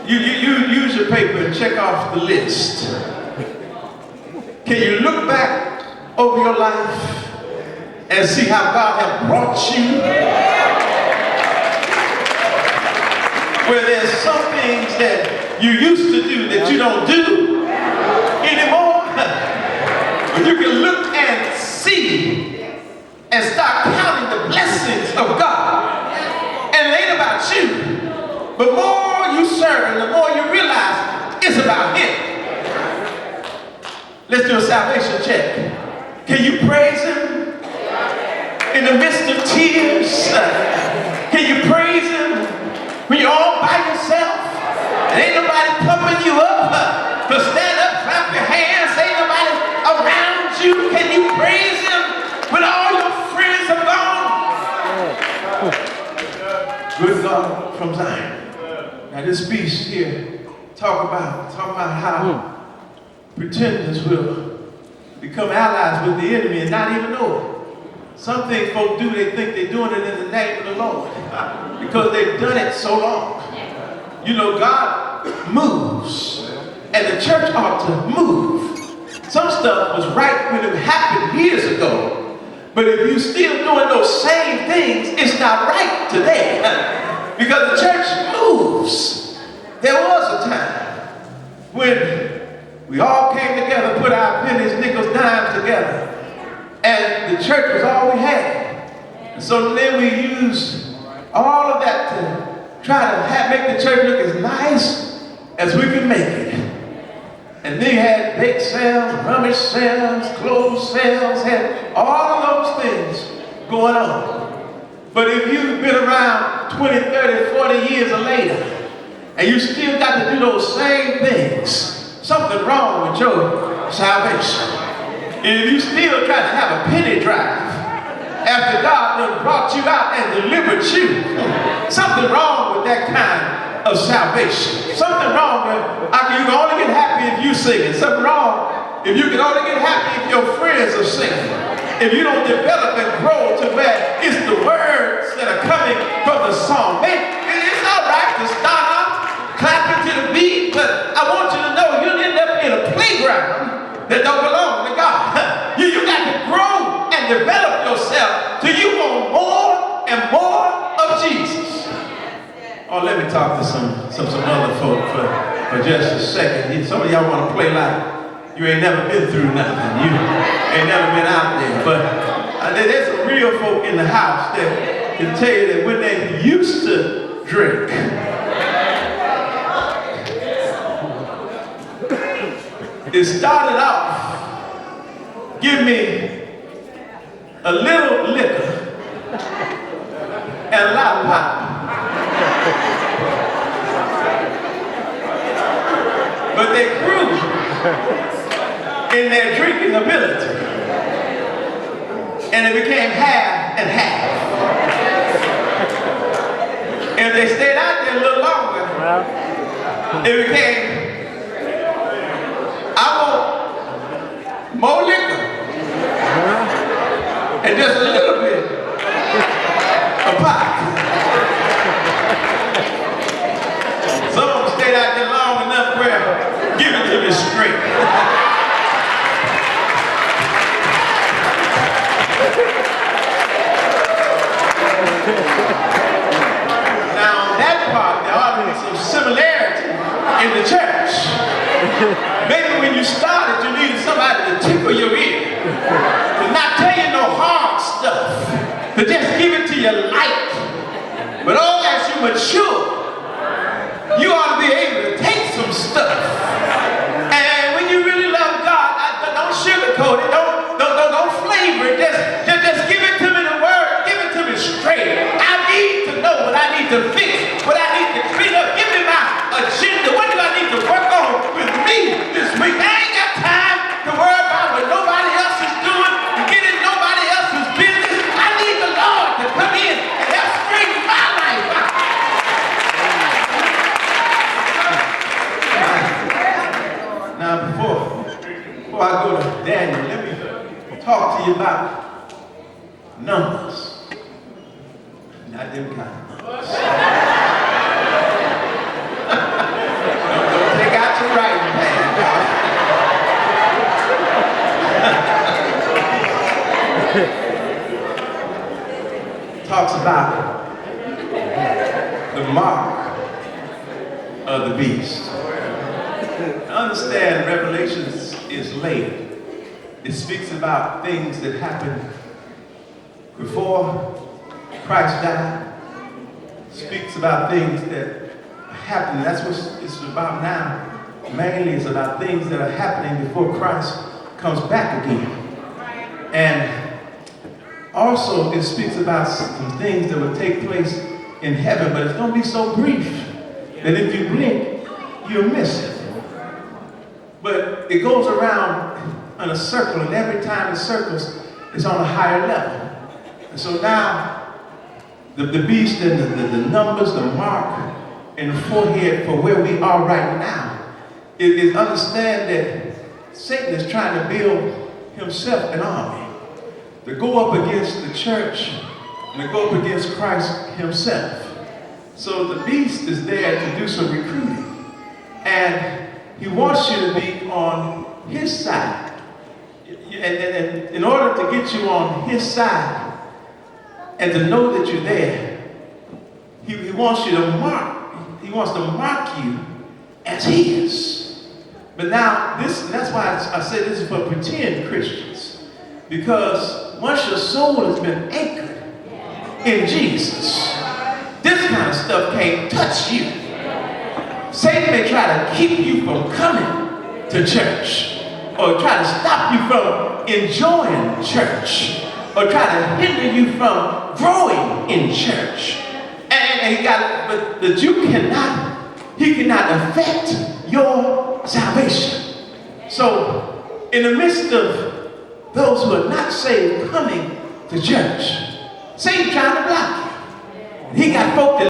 You use your paper and check off the list. Can you look back over your life and see how God has brought you? Where there's some things that you used to do that you don't do anymore. You can look and see and start counting the blessings of God. And it ain't about you. But more you serve and the more you realize it's about Him. Let's do a salvation check. Can you praise Him in the midst of tears? Can you praise Him when you're all by yourself? And ain't nobody pumping you up to stand up, clap your hands, ain't nobody around you. Can you praise Him when all your friends are gone? Good God from Zion. Now this beast here, talk about how pretenders will become allies with the enemy and not even know it. Some things folk do, they think they're doing it in the name of the Lord because they've done it so long. You know, God moves, and the church ought to move. Some stuff was right when it happened years ago, but if you're still doing those same things, it's not right today because the church moves. There was a time when we all came together, put our pennies, nickels, dimes together, and the church was all we had. And so then we used all of that to try to make the church look as nice as we could make it. And they had bake sales, rummage sales, clothes sales, had all of those things going on. But if you've been around 20, 30, 40 years or later, and you still got to do those same things, something wrong with your salvation. And if you still try to have a penny drive after God done brought you out and delivered you, something wrong with that kind of salvation. Something wrong with, you can only get happy if you sing it. Something wrong if you can only get happy if your friends are singing. If you don't develop and grow to where it's the words that are coming from the song. It's all right to start off clapping to the beat, but I want you to know you'll end up in a playground that don't belong to God. You got to grow and develop yourself till you want more and more of Jesus. Oh, let me talk to some other folk for just a second. Some of y'all want to play like you ain't never been through nothing. You ain't never been out there. But there's some real folk in the house that can tell you that when they used to drink, it started off, give me a little liquor and a lot of pop. But they grew in their drinking ability. And it became half and half. If they stayed out there a little longer, it became, I want more liquor and just a little bit of pot. Some of them stayed out there long enough where, give it to me straight. Now on that part, there ought to be some similarity in the church. Maybe when you started, you needed somebody to tickle your ear, to not tell you no hard stuff, to just give it to you light. But all as you mature, you ought to be able to take some stuff. And when you really love God, don't sugarcoat it, don't flavor it. Just give it to me the word, give it to me straight. I need to know what I need to fix, what I need to clean up. Give me my agenda. What do I need to work on with me this week? I ain't got time to worry about what nobody else is doing and get in nobody else's business. I need the Lord to come in and help straighten my life out. Now before I go to Daniel, let me talk to you about numbers. Not them kind of numbers. the mark of the beast. Understand, Revelation is later. It speaks about things that happened before Christ died. It speaks about things that happened. That's what it's about now. Mainly it's about things that are happening before Christ comes back again. And also it speaks about some things that will take place in heaven, but it's going to be so brief that if you blink, you'll miss it. But it goes around in a circle, and every time it circles, it's on a higher level. And so now, the beast and the numbers, the mark, and the forehead for where we are right now, is understand that Satan is trying to build himself an army to go up against the church and to go up against Christ himself. So the beast is there to do some recruiting. And he wants you to be on his side. And in order to get you on his side and to know that you're there, he wants you to mark you as his. But now, that's why I say this is for pretend Christians. Because once your soul has been anchored in Jesus, this kind of stuff can't touch you. Satan may try to keep you from coming to church, or try to stop you from enjoying church, or try to hinder you from growing in church. But he cannot affect your salvation. So, in the midst of those who are not saved coming to church, Satan trying to block you. He got folk that